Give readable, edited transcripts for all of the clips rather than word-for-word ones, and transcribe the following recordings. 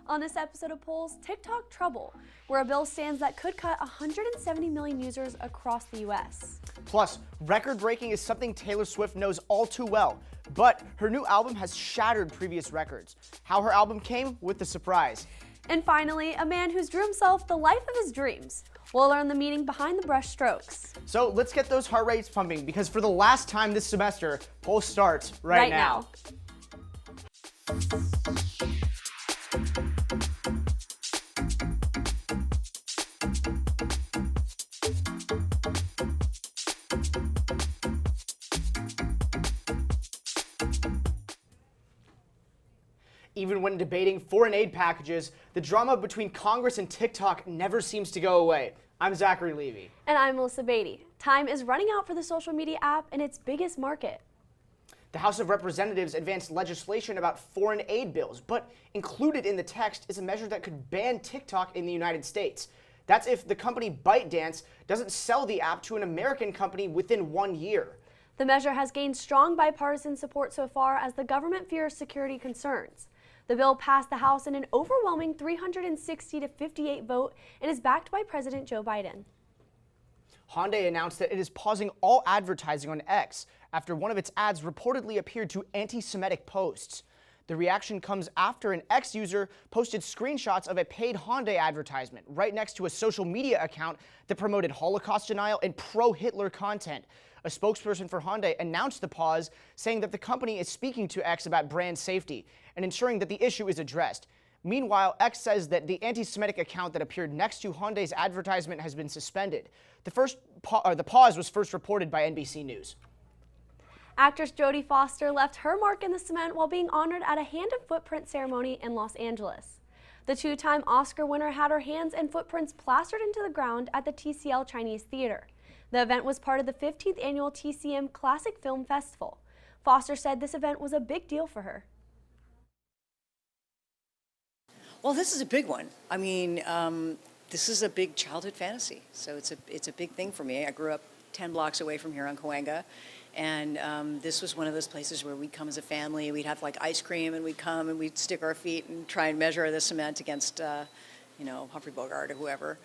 On this episode of Polls, TikTok trouble, where a bill stands that could cut 170 million users across the U.S. Plus, record-breaking is something Taylor Swift knows all too well, but her new album has shattered previous records. How her album came with the surprise. And finally, a man who's drew himself the life of his dreams. We'll learn the meaning behind the brush strokes. So let's get those heart rates pumping, because for the last time this semester, Polls starts right now. Even when debating foreign aid packages, the drama between Congress and TikTok never seems to go away. I'm Zachary Levy. And I'm Melissa Beatty. Time is running out for the social media app in its biggest market. The House of Representatives advanced legislation about foreign aid bills, but included in the text is a measure that could ban TikTok in the United States. That's if the company ByteDance doesn't sell the app to an American company within 1 year. The measure has gained strong bipartisan support so far as the government fears security concerns. The bill passed the House in an overwhelming 360 to 58 vote and is backed by President Joe Biden. Hyundai announced that it is pausing all advertising on X after one of its ads reportedly appeared to anti-Semitic posts. The reaction comes after an X user posted screenshots of a paid Hyundai advertisement right next to a social media account that promoted Holocaust denial and pro-Hitler content. A spokesperson for Hyundai announced the pause, saying that the company is speaking to X about brand safety and ensuring that the issue is addressed. Meanwhile, X says that the anti-Semitic account that appeared next to Hyundai's advertisement has been suspended. The pause was first reported by NBC News. Actress Jodie Foster left her mark in the cement while being honored at a hand and footprint ceremony in Los Angeles. The two-time Oscar winner had her hands and footprints plastered into the ground at the TCL Chinese Theater. The event was part of the 15th annual TCM Classic Film Festival. Foster said this event was a big deal for her. Well, this is a big one. I mean, this is a big childhood fantasy, so it's a big thing for me. I grew up 10 blocks away from here on Cahuenga, and this was one of those places where we'd come as a family. We'd have like ice cream, and we'd come and we'd stick our feet and try and measure the cement against, Humphrey Bogart or whoever.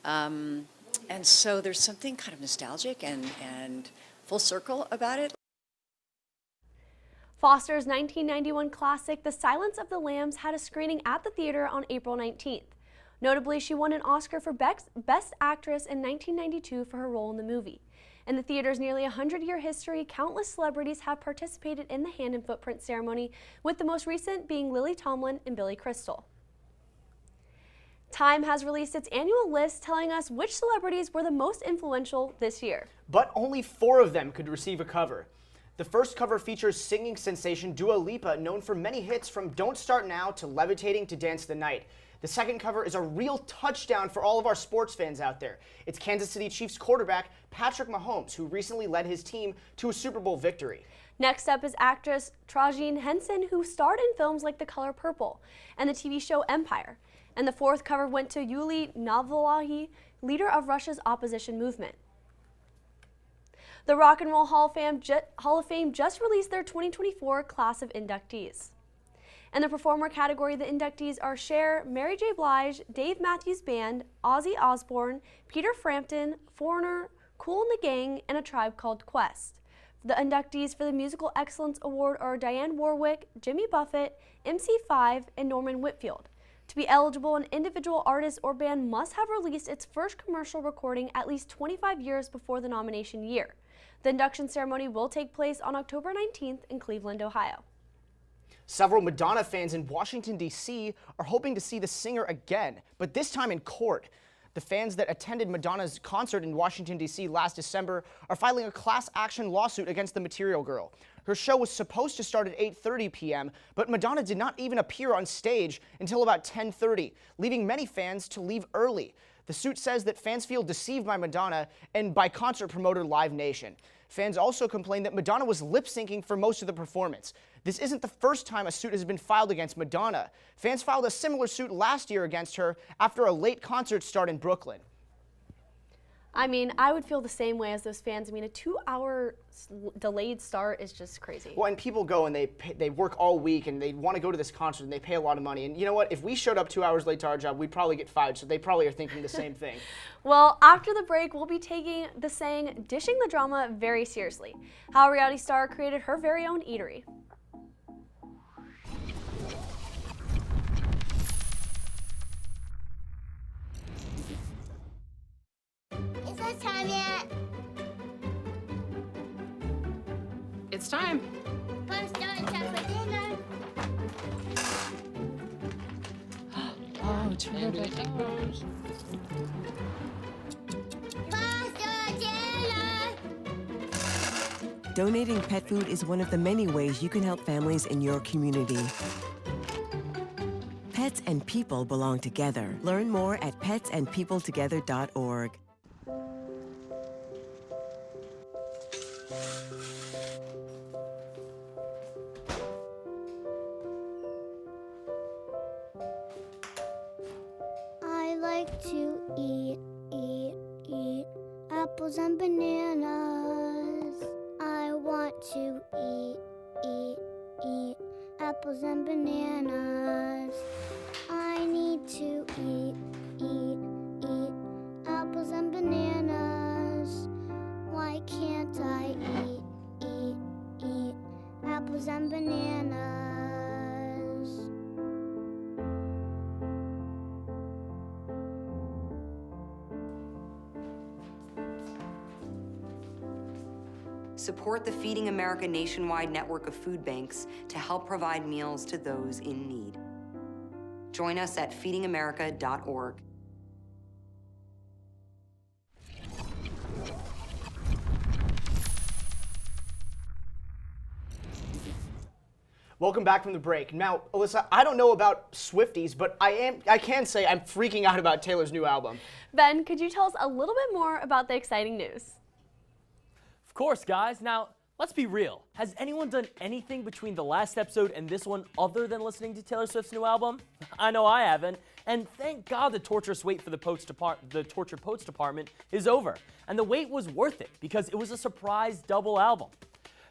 And so there's something kind of nostalgic and full circle about it. Foster's 1991 classic, The Silence of the Lambs, had a screening at the theater on April 19th. Notably, she won an Oscar for Best Actress in 1992 for her role in the movie. In the theater's nearly 100-year history, countless celebrities have participated in the hand and footprint ceremony, with the most recent being Lily Tomlin and Billy Crystal. Time has released its annual list telling us which celebrities were the most influential this year. But only 4 of them could receive a cover. The first cover features singing sensation Dua Lipa, known for many hits from Don't Start Now to Levitating to Dance the Night. The second cover is a real touchdown for all of our sports fans out there. It's Kansas City Chiefs quarterback Patrick Mahomes, who recently led his team to a Super Bowl victory. Next up is actress Taraji Henson, who starred in films like The Color Purple and the TV show Empire. And the fourth cover went to Yulia Navalny, leader of Russia's opposition movement. The Rock and Roll Hall of Fame just released their 2024 class of inductees. In the performer category, the inductees are Cher, Mary J. Blige, Dave Matthews Band, Ozzy Osbourne, Peter Frampton, Foreigner, Kool and the Gang, and A Tribe Called Quest. The inductees for the Musical Excellence Award are Diane Warwick, Jimmy Buffett, MC5, and Norman Whitfield. To be eligible, an individual artist or band must have released its first commercial recording at least 25 years before the nomination year. The induction ceremony will take place on October 19th in Cleveland, Ohio. Several Madonna fans in Washington, D.C. are hoping to see the singer again, but this time in court. The fans that attended Madonna's concert in Washington, D.C. last December are filing a class action lawsuit against the Material Girl. Her show was supposed to start at 8:30 p.m., but Madonna did not even appear on stage until about 10:30, leaving many fans to leave early. The suit says that fans feel deceived by Madonna and by concert promoter Live Nation. Fans also complained that Madonna was lip-syncing for most of the performance. This isn't the first time a suit has been filed against Madonna. Fans filed a similar suit last year against her after a late concert start in Brooklyn. I mean, I would feel the same way as those fans. I mean, a 2-hour delayed start is just crazy. Well, and people go and they work all week and they want to go to this concert and they pay a lot of money. And you know what? If we showed up 2 hours late to our job, we'd probably get fired. So they probably are thinking the same thing. Well, after the break, we'll be taking the saying, dishing the drama very seriously. How a reality star created her very own eatery. Is it time yet? It's time. Let's start time for dinner. Oh, terrific. Pasta dinner. Donating pet food is one of the many ways you can help families in your community. Pets and people belong together. Learn more at petsandpeopletogether.org. I like to eat apples and bananas. I want to eat apples and bananas. I need to eat apples and bananas. Why can't I eat apples and bananas? Support the Feeding America nationwide network of food banks to help provide meals to those in need. Join us at feedingamerica.org. Welcome back from the break. Now, Alyssa, I don't know about Swifties, but I can say I'm freaking out about Taylor's new album. Ben, could you tell us a little bit more about the exciting news? Of course, guys. Now, let's be real. Has anyone done anything between the last episode and this one other than listening to Taylor Swift's new album? I know I haven't. And thank God the torturous wait for the Torture Post Department is over. And the wait was worth it because it was a surprise double album.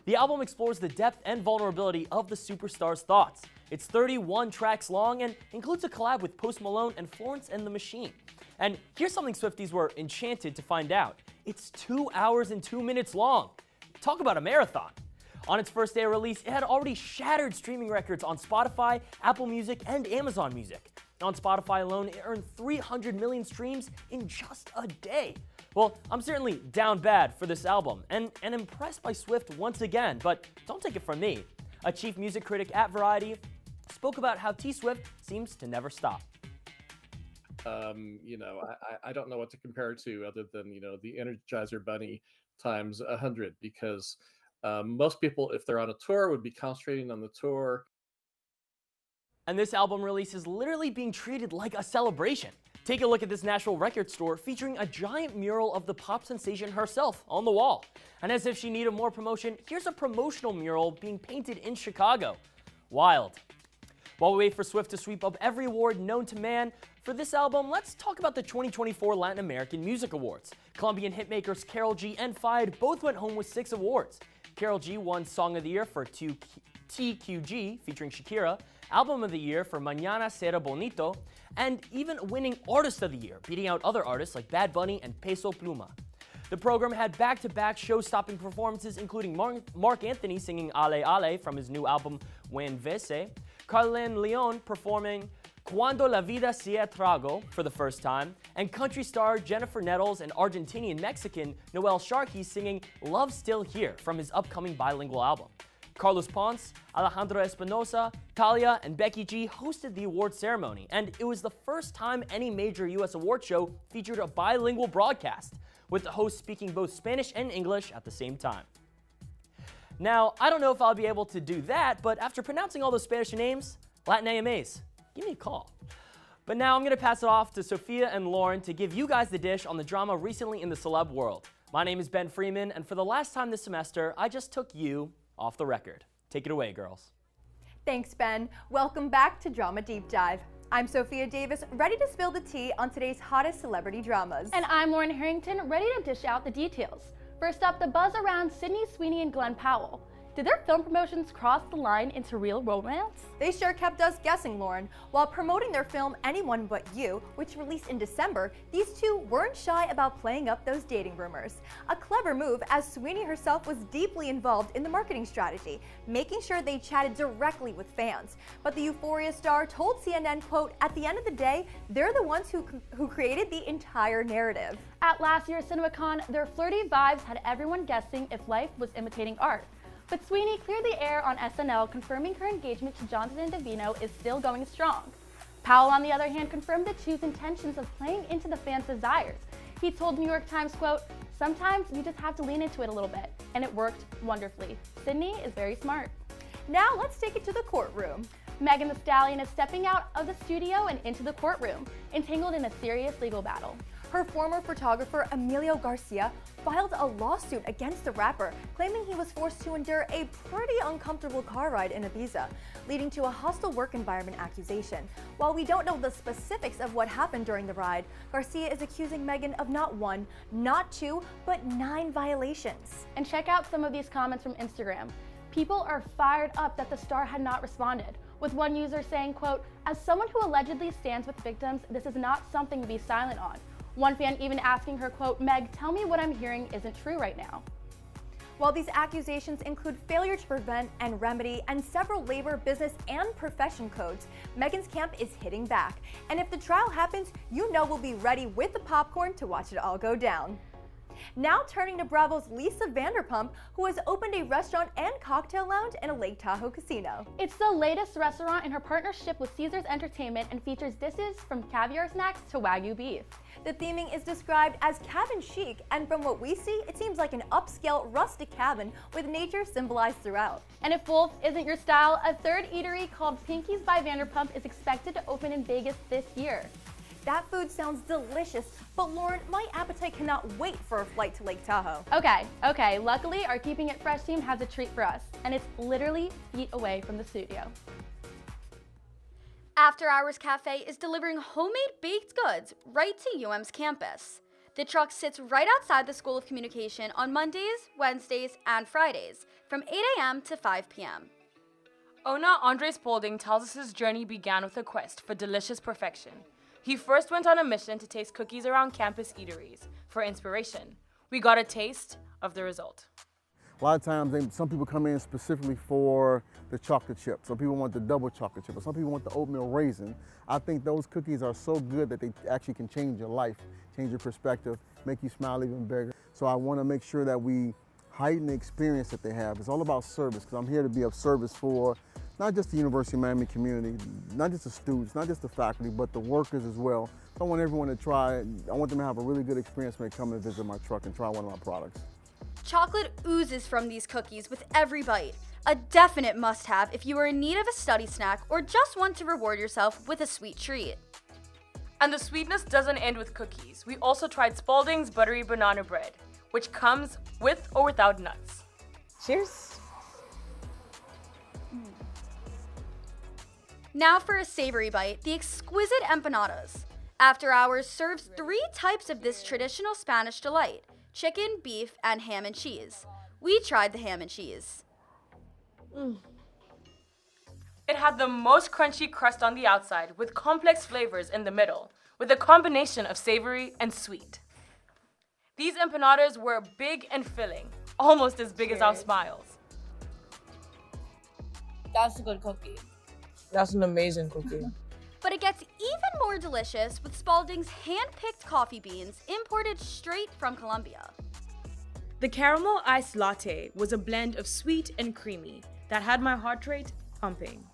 The album explores the depth and vulnerability of the superstar's thoughts. It's 31 tracks long and includes a collab with Post Malone and Florence and the Machine. And here's something Swifties were enchanted to find out. It's 2 hours and 2 minutes long. Talk about a marathon. On its first day of release, it had already shattered streaming records on Spotify, Apple Music, and Amazon Music. On Spotify alone, it earned 300 million streams in just a day. Well, I'm certainly down bad for this album and impressed by Swift once again, but don't take it from me. A chief music critic at Variety spoke about how T-Swift seems to never stop. I don't know what to compare it to other than, the Energizer Bunny times 100, because most people, if they're on a tour, would be concentrating on the tour. And this album release is literally being treated like a celebration. Take a look at this National Record Store featuring a giant mural of the pop sensation herself on the wall. And as if she needed more promotion, here's a promotional mural being painted in Chicago. Wild. While we wait for Swift to sweep up every award known to man, for this album, let's talk about the 2024 Latin American Music Awards. Colombian hitmakers Karol G and Fide both went home with 6 awards. Karol G won Song of the Year for TQG, featuring Shakira, Album of the Year for Mañana Será Bonito, and even winning Artist of the Year, beating out other artists like Bad Bunny and Peso Pluma. The program had back-to-back show-stopping performances, including Mark Anthony singing Ale Ale from his new album Buen Vese, Carlin Leon performing Cuando la vida sea trago for the first time, and country star Jennifer Nettles and Argentinian-Mexican Noel Sharkey singing Love Still Here from his upcoming bilingual album. Carlos Ponce, Alejandro Espinosa, Talia, and Becky G hosted the award ceremony, and it was the first time any major U.S. award show featured a bilingual broadcast, with the host speaking both Spanish and English at the same time. Now, I don't know if I'll be able to do that, but after pronouncing all those Spanish names, Latin AMAs, give me a call. But now I'm going to pass it off to Sophia and Lauren to give you guys the dish on the drama recently in the celeb world. My name is Ben Freeman, and for the last time this semester, I just took you off the record. Take it away, girls. Thanks, Ben. Welcome back to Drama Deep Dive. I'm Sophia Davis, ready to spill the tea on today's hottest celebrity dramas. And I'm Lauren Harrington, ready to dish out the details. First up, the buzz around Sydney Sweeney and Glenn Powell. Did their film promotions cross the line into real romance? They sure kept us guessing, Lauren. While promoting their film Anyone But You, which released in December, these two weren't shy about playing up those dating rumors. A clever move, as Sweeney herself was deeply involved in the marketing strategy, making sure they chatted directly with fans. But the Euphoria star told CNN, quote, "At the end of the day, they're the ones who created the entire narrative." At last year's CinemaCon, their flirty vibes had everyone guessing if life was imitating art. But Sweeney cleared the air on SNL, confirming her engagement to Jonathan Davino is still going strong. Powell, on the other hand, confirmed the two's intentions of playing into the fans' desires. He told New York Times, quote, "Sometimes you just have to lean into it a little bit," and it worked wonderfully. Sydney is very smart. Now let's take it to the courtroom. Megan Thee Stallion is stepping out of the studio and into the courtroom, entangled in a serious legal battle. Her former photographer, Emilio Garcia, filed a lawsuit against the rapper, claiming he was forced to endure a pretty uncomfortable car ride in Ibiza, leading to a hostile work environment accusation. While we don't know the specifics of what happened during the ride, Garcia is accusing Megan of not one, not two, but 9 violations. And check out some of these comments from Instagram. People are fired up that the star had not responded, with one user saying, quote, "As someone who allegedly stands with victims, this is not something to be silent on." One fan even asking her, quote, "Meg, tell me what I'm hearing isn't true right now." While these accusations include failure to prevent and remedy and several labor, business, and profession codes, Megan's camp is hitting back. And if the trial happens, you know we'll be ready with the popcorn to watch it all go down. Now turning to Bravo's Lisa Vanderpump, who has opened a restaurant and cocktail lounge in a Lake Tahoe casino. It's the latest restaurant in her partnership with Caesars Entertainment and features dishes from caviar snacks to Wagyu beef. The theming is described as cabin chic, and from what we see, it seems like an upscale, rustic cabin with nature symbolized throughout. And if wolf isn't your style, a third eatery called Pinky's by Vanderpump is expected to open in Vegas this year. That food sounds delicious, but Lauren, my appetite cannot wait for a flight to Lake Tahoe. Okay, luckily our Keeping It Fresh team has a treat for us, and it's literally feet away from the studio. After Hours Cafe is delivering homemade baked goods right to UM's campus. The truck sits right outside the School of Communication on Mondays, Wednesdays, and Fridays from 8 a.m. to 5 p.m. Owner Andre Spaulding tells us his journey began with a quest for delicious perfection. He first went on a mission to taste cookies around campus eateries for inspiration. We got a taste of the result. A lot of times, some people come in specifically for the chocolate chip. Some people want the double chocolate chip, or some people want the oatmeal raisin. I think those cookies are so good that they actually can change your life, change your perspective, make you smile even bigger. So I want to make sure that we heighten the experience that they have. It's all about service, because I'm here to be of service for not just the University of Miami community, not just the students, not just the faculty, but the workers as well. So I want everyone to try, I want them to have a really good experience when they come and visit my truck and try one of my products. Chocolate oozes from these cookies with every bite. A definite must-have if you are in need of a study snack or just want to reward yourself with a sweet treat. And the sweetness doesn't end with cookies. We also tried Spaulding's buttery banana bread, which comes with or without nuts. Cheers. Now for a savory bite, the exquisite empanadas. After Hours serves 3 types of this traditional Spanish delight: chicken, beef, and ham and cheese. We tried the ham and cheese. It had the most crunchy crust on the outside with complex flavors in the middle, with a combination of savory and sweet. These empanadas were big and filling, almost as big as our smiles. That's a good cookie. That's an amazing cookie. But it gets even more delicious with Spaulding's hand-picked coffee beans imported straight from Colombia. The caramel iced latte was a blend of sweet and creamy that had my heart rate pumping.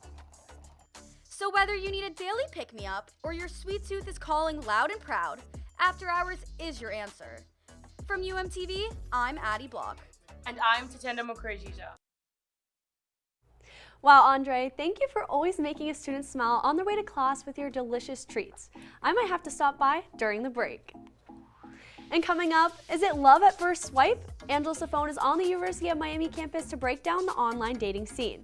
So whether you need a daily pick-me-up or your sweet tooth is calling loud and proud, After Hours is your answer. From UMTV, I'm Addie Block. And I'm Tatenda Mukherjee. Wow, Andre, thank you for always making a student smile on their way to class with your delicious treats. I might have to stop by during the break. And coming up, is it love at first swipe? Angela Safone is on the University of Miami campus to break down the online dating scene.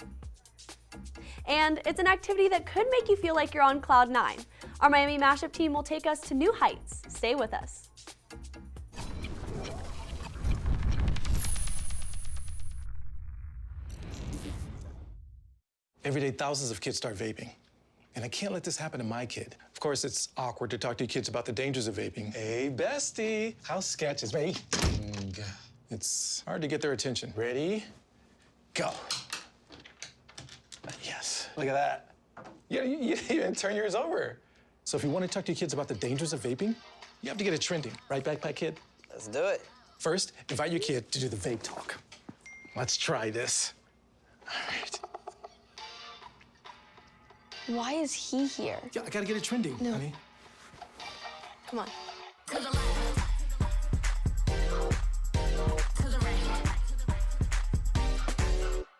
And it's an activity that could make you feel like you're on cloud 9. Our Miami Mashup team will take us to new heights. Stay with us. Every day, thousands of kids start vaping. And I can't let this happen to my kid. Of course, it's awkward to talk to your kids about the dangers of vaping. Hey, bestie, how sketch is me? It's hard to get their attention. Ready? Go. Yes, look at that. You didn't turn yours over. So if you want to talk to your kids about the dangers of vaping, you have to get it trending. Right, Backpack Kid? Let's do it. First, invite your kid to do the vape talk. Let's try this. All right. Why is he here? Yeah, I gotta get it trending, honey. Come on.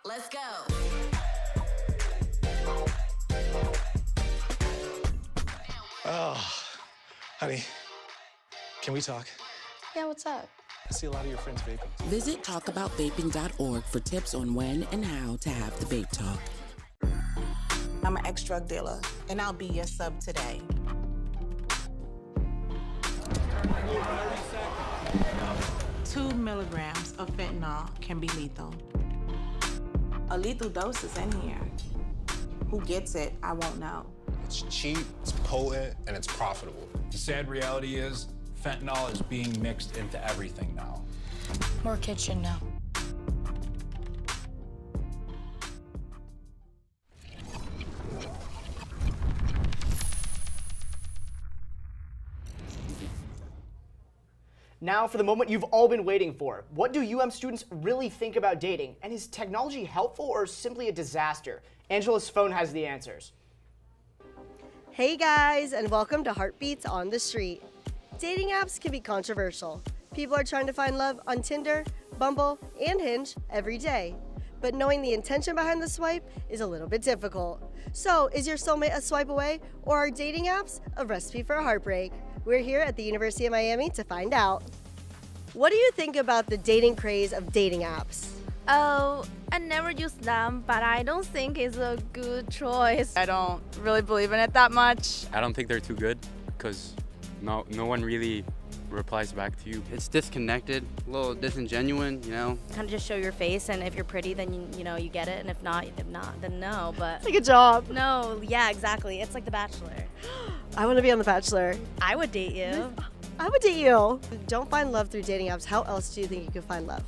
Let's go. Oh, honey, can we talk? Yeah, what's up? I see a lot of your friends vaping. Visit talkaboutvaping.org for tips on when and how to have the vape talk. I'm an ex-drug dealer, and I'll be your sub today. Two milligrams of fentanyl can be lethal. A lethal dose is in here. Who gets it, I won't know. It's cheap, it's potent, and it's profitable. The sad reality is, fentanyl is being mixed into everything now. More kitchen now. Now for the moment you've all been waiting for. What do UM students really think about dating? And is technology helpful or simply a disaster? Angela's phone has the answers. Hey guys, and welcome to Heartbeats on the Street. Dating apps can be controversial. People are trying to find love on Tinder, Bumble, and Hinge every day. But knowing the intention behind the swipe is a little bit difficult. So, is your soulmate a swipe away, or are dating apps a recipe for a heartbreak? We're here at the University of Miami to find out. What do you think about the dating craze of dating apps? Oh, I never used them, but I don't think it's a good choice. I don't really believe in it that much. I don't think they're too good because no one really replies back to you. It's disconnected, a little disingenuous, you know. Kind of just show your face, and if you're pretty, then you know you get it, and if not, then no. But it's like a job. No, yeah, exactly. It's like The Bachelor. I want to be on The Bachelor. I would date you. I would date you. Don't find love through dating apps. How else do you think you can find love?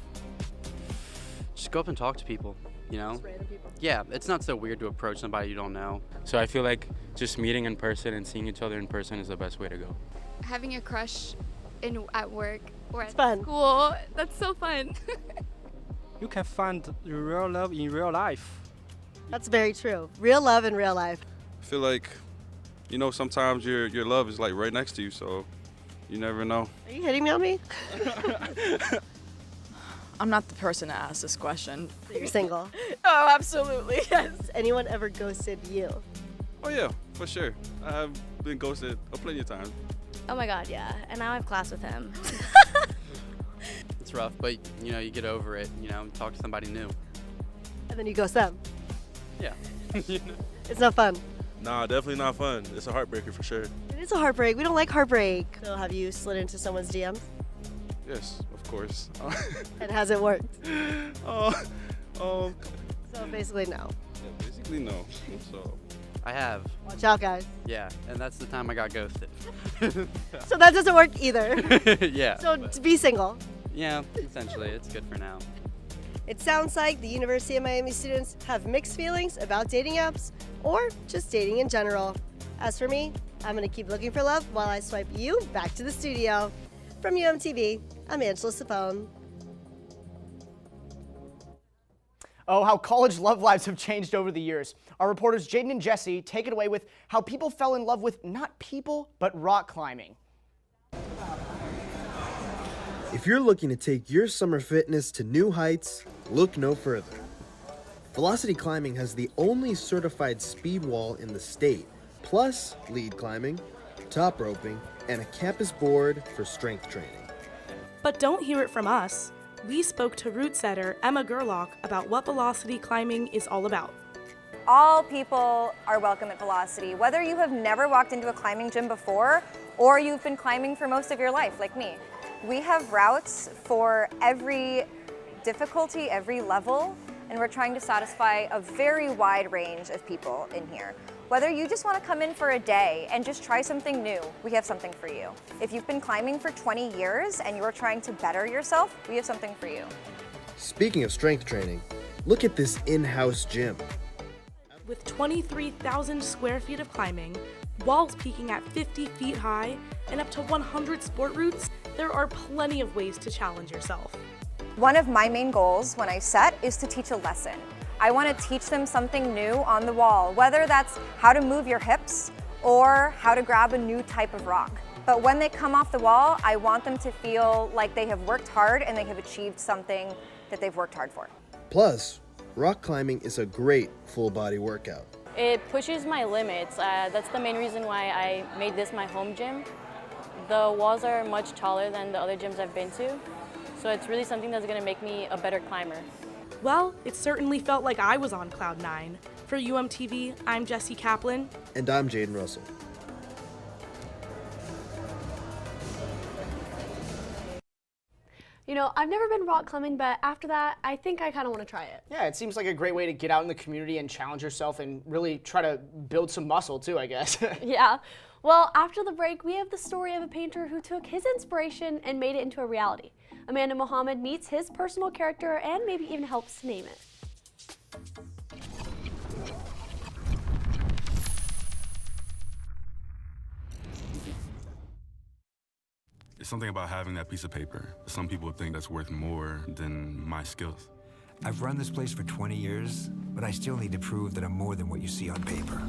Just go up and talk to people, you know? Just random people. Yeah, it's not so weird to approach somebody you don't know. So I feel like just meeting in person and seeing each other in person is the best way to go. Having a crush at work or at fun. school, that's so fun. You can find real love in real life. That's very true. Real love in real life. I feel like, you know, sometimes your love is like right next to you, so you never know. Are you hitting me on me? I'm not the person to ask this question. So you're single? Oh, absolutely, yes. Has anyone ever ghosted you? Oh yeah, for sure. I've been ghosted plenty of times. Oh my God, yeah. And now I have class with him. It's rough, but you know, you get over it, you know, talk to somebody new. And then you ghost them? Yeah. It's not fun. Nah, definitely not fun. It's a heartbreaker for sure. It is a heartbreak. We don't like heartbreak. So have you slid into someone's DMs? Yes, of course. And has it worked? So basically no. Yeah, basically no. So I have. Watch out, guys. Yeah, and that's the time I got ghosted. So that doesn't work either. Yeah. So to be single. Yeah, essentially, it's good for now. It sounds like the University of Miami students have mixed feelings about dating apps or just dating in general. As for me, I'm gonna keep looking for love while I swipe you back to the studio. From UMTV, I'm Angela Sapone. Oh, how college love lives have changed over the years. Our reporters Jaden and Jesse take it away with how people fell in love with not people, but rock climbing. If you're looking to take your summer fitness to new heights, look no further. Velocity Climbing has the only certified speed wall in the state, plus lead climbing, top roping, and a campus board for strength training. But don't hear it from us. We spoke to route setter Emma Gerlach about what velocity climbing is all about. All people are welcome at Velocity, whether you have never walked into a climbing gym before or you've been climbing for most of your life, like me. We have routes for every difficulty, every level, and we're trying to satisfy a very wide range of people in here. Whether you just want to come in for a day and just try something new, we have something for you. If you've been climbing for 20 years and you're trying to better yourself, we have something for you. Speaking of strength training, look at this in-house gym. With 23,000 square feet of climbing, walls peaking at 50 feet high, and up to 100 sport routes, there are plenty of ways to challenge yourself. One of my main goals when I set is to teach a lesson. I want to teach them something new on the wall, whether that's how to move your hips or how to grab a new type of rock. But when they come off the wall, I want them to feel like they have worked hard and they have achieved something that they've worked hard for. Plus, rock climbing is a great full-body workout. It pushes my limits. That's the main reason why I made this my home gym. The walls are much taller than the other gyms I've been to, so it's really something that's going to make me a better climber. Well, it certainly felt like I was on cloud 9. For UMTV, I'm Jessie Kaplan. And I'm Jaden Russell. You know, I've never been rock climbing, but after that, I think I kind of want to try it. Yeah, it seems like a great way to get out in the community and challenge yourself and really try to build some muscle too, I guess. Yeah. Well, after the break, we have the story of a painter who took his inspiration and made it into a reality. Amanda Mohammed meets his personal character and maybe even helps name it. It's something about having that piece of paper. Some people think that's worth more than my skills. I've run this place for 20 years, but I still need to prove that I'm more than what you see on paper.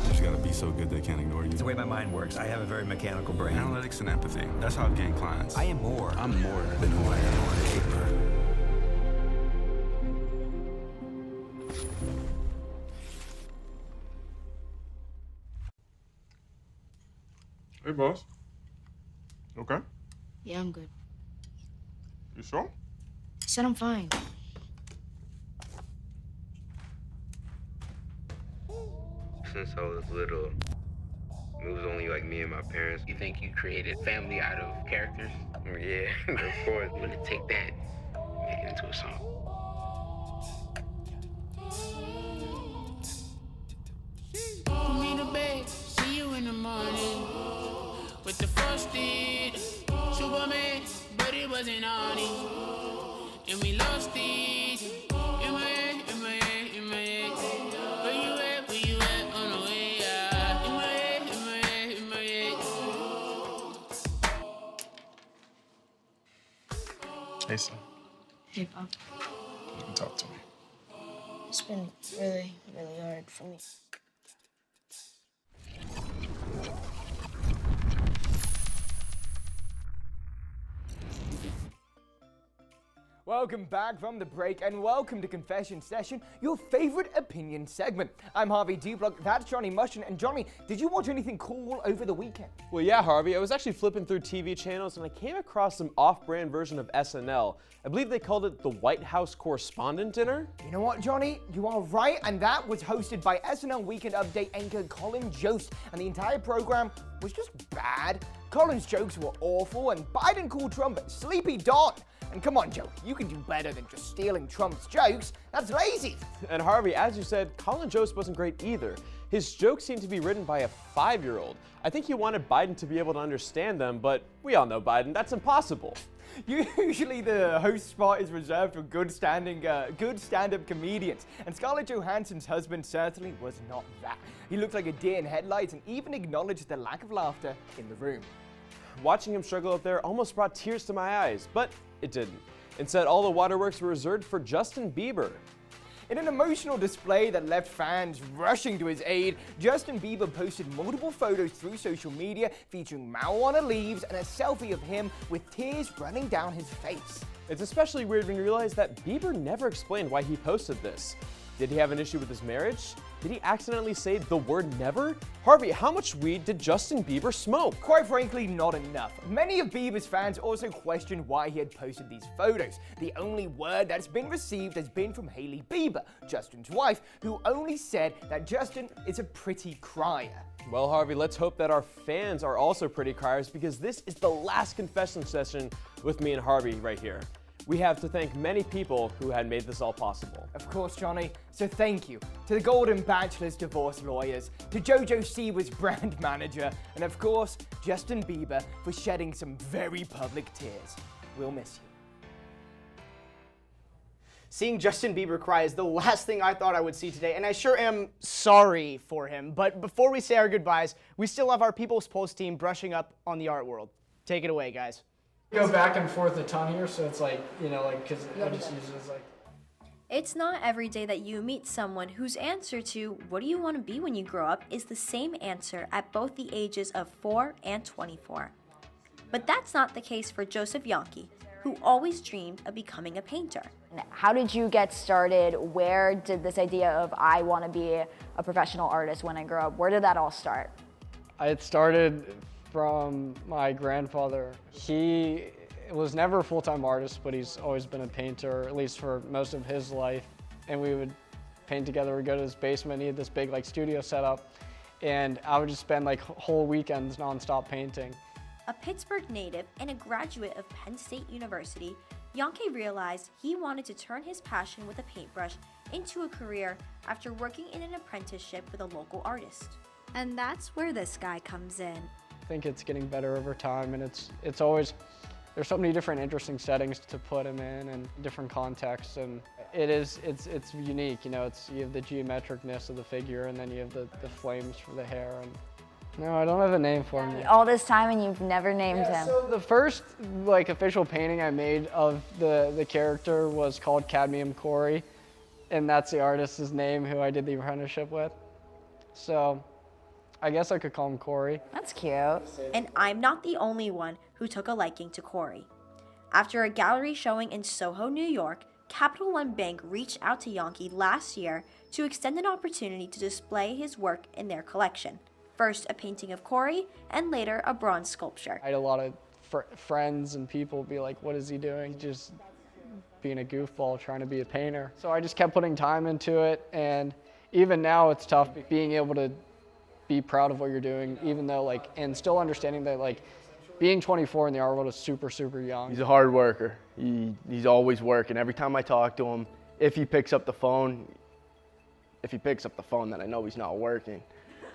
You just gotta be so good they can't ignore you. It's the way my mind works. I have a very mechanical brain. Analytics and empathy. That's how I've gained clients. I am more. I'm more than who I am on paper. Hey, boss. Okay? Yeah, I'm good. You sure? I said I'm fine. Since I was little, it was only like me and my parents. You think you created family out of characters? Yeah, of course. I'm gonna take that and make it into a song. Put me to bed, see you in the morning. With the frosted Superman, but it wasn't on it. And we lost it. In my head, in my head, in my head. Where you at on the way out? In my head, in my head, in my head. Hey, son. Hey, Pop. You can talk to me. It's been really, really hard for me. Welcome back from the break and welcome to Confession Session, your favorite opinion segment. I'm Harvey D-Block, that's Johnny Mushin, and Johnny, did you watch anything cool over the weekend? Well, yeah, Harvey, I was actually flipping through TV channels and I came across some off-brand version of SNL. I believe they called it the White House Correspondent Dinner. You know what, Johnny? You are right, and that was hosted by SNL Weekend Update anchor Colin Jost, and the entire program was just bad. Colin's jokes were awful, and Biden called Trump Sleepy Don. And come on, Joe, you can do better than just stealing Trump's jokes. That's lazy. And Harvey, as you said, Colin Jost wasn't great either. His jokes seemed to be written by a 5-year-old. I think he wanted Biden to be able to understand them, but we all know Biden, that's impossible. Usually the host spot is reserved for good stand-up comedians, and Scarlett Johansson's husband certainly was not that. He looked like a deer in headlights and even acknowledged the lack of laughter in the room. Watching him struggle up there almost brought tears to my eyes, but it didn't. Instead, all the waterworks were reserved for Justin Bieber. In an emotional display that left fans rushing to his aid, Justin Bieber posted multiple photos through social media featuring marijuana leaves and a selfie of him with tears running down his face. It's especially weird when you realize that Bieber never explained why he posted this. Did he have an issue with his marriage? Did he accidentally say the word never? Harvey, how much weed did Justin Bieber smoke? Quite frankly, not enough. Many of Bieber's fans also questioned why he had posted these photos. The only word that's been received has been from Hailey Bieber, Justin's wife, who only said that Justin is a pretty crier. Well, Harvey, let's hope that our fans are also pretty criers, because this is the last confession session with me and Harvey right here. We have to thank many people who had made this all possible. Of course, Johnny. So thank you to the Golden Bachelor's divorce lawyers, to JoJo Siwa's brand manager, and of course, Justin Bieber for shedding some very public tears. We'll miss you. Seeing Justin Bieber cry is the last thing I thought I would see today, and I sure am sorry for him. But before we say our goodbyes, we still have our People's Pulse team brushing up on the art world. Take it away, guys. Go back and forth a ton here, so it's like, because I just use it as like. It's not every day that you meet someone whose answer to what do you want to be when you grow up is the same answer at both the ages of 4 and 24. But that's not the case for Joseph Yankee, who always dreamed of becoming a painter. How did you get started? Where did this idea of I want to be a professional artist when I grow up, where did that all start? It started from my grandfather. He was never a full-time artist, but he's always been a painter, at least for most of his life. And we would paint together. We'd go to his basement. He had this big studio set up, and I would just spend whole weekends nonstop painting. A Pittsburgh native and a graduate of Penn State University, Yankee realized he wanted to turn his passion with a paintbrush into a career after working in an apprenticeship with a local artist. And that's where this guy comes in. I think it's getting better over time, and it's always, there's so many different interesting settings to put him in and different contexts, and it's unique. You have the geometricness of the figure, and then you have the flames for the hair. And no, I don't have a name for him yet. All this time and you've never named him. So the first official painting I made of the character was called Cadmium Corey, and that's the artist's name who I did the apprenticeship with. So I guess I could call him Corey. That's cute. And I'm not the only one who took a liking to Corey. After a gallery showing in Soho, New York, Capital One Bank reached out to Yankee last year to extend an opportunity to display his work in their collection. First a painting of Corey, and later a bronze sculpture. I had a lot of friends and people be like, what is he doing? Just being a goofball trying to be a painter. So I just kept putting time into it, and even now it's tough being able to be proud of what you're doing, even though and still understanding that being 24 in the art world is super, super young. He's a hard worker. He's always working. Every time I talk to him, if he picks up the phone, then I know he's not working.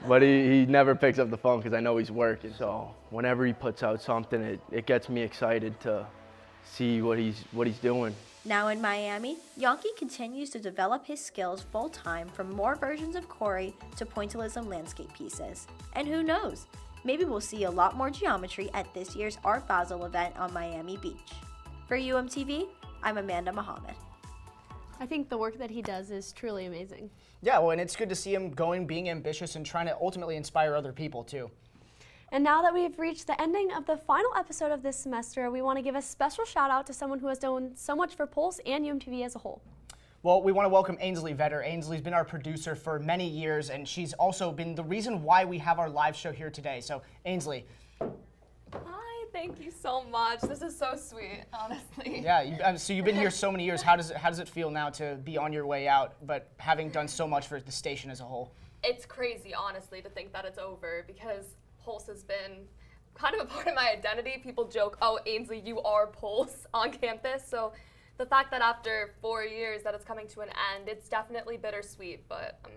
But he never picks up the phone because I know he's working. So whenever he puts out something, it gets me excited to see what he's doing. Now in Miami, Yankee continues to develop his skills full-time from more versions of Corey to pointillism landscape pieces. And who knows, maybe we'll see a lot more geometry at this year's Art Basel event on Miami Beach. For UMTV, I'm Amanda Muhammad. I think the work that he does is truly amazing. Yeah, well, and it's good to see him being ambitious and trying to ultimately inspire other people too. And now that we've reached the ending of the final episode of this semester, we want to give a special shout out to someone who has done so much for Pulse and UMTV as a whole. Well, we want to welcome Ainsley Vetter. Ainsley's been our producer for many years, and she's also been the reason why we have our live show here today. So, Ainsley. Hi, thank you so much. This is so sweet, honestly. Yeah, so you've been here so many years. How does it feel now to be on your way out, but having done so much for the station as a whole? It's crazy, honestly, to think that it's over, because Pulse has been kind of a part of my identity. People joke, oh, Ainsley, you are Pulse on campus. So the fact that after 4 years that it's coming to an end, it's definitely bittersweet, but I'm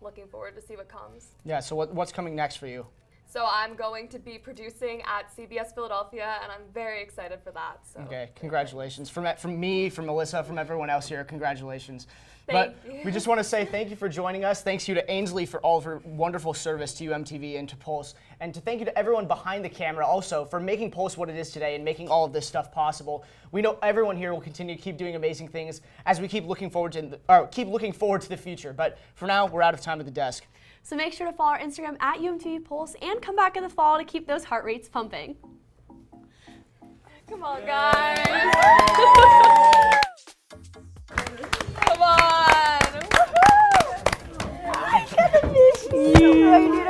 looking forward to see what comes. Yeah, so what's coming next for you? So I'm going to be producing at CBS Philadelphia, and I'm very excited for that. So. Okay, congratulations. From me, from Melissa, from everyone else here, congratulations. Thank you. you. We just want to say thank you for joining us. Thanks you to Ainsley for all of her wonderful service to UMTV and to Pulse. And to thank you to everyone behind the camera also for making Pulse what it is today and making all of this stuff possible. We know everyone here will continue to keep doing amazing things as we keep looking forward to the future. But for now, we're out of time at the desk. So make sure to follow our Instagram at UMTV Pulse and come back in the fall to keep those heart rates pumping. Come on, guys. Come on. Woohoo! Right here.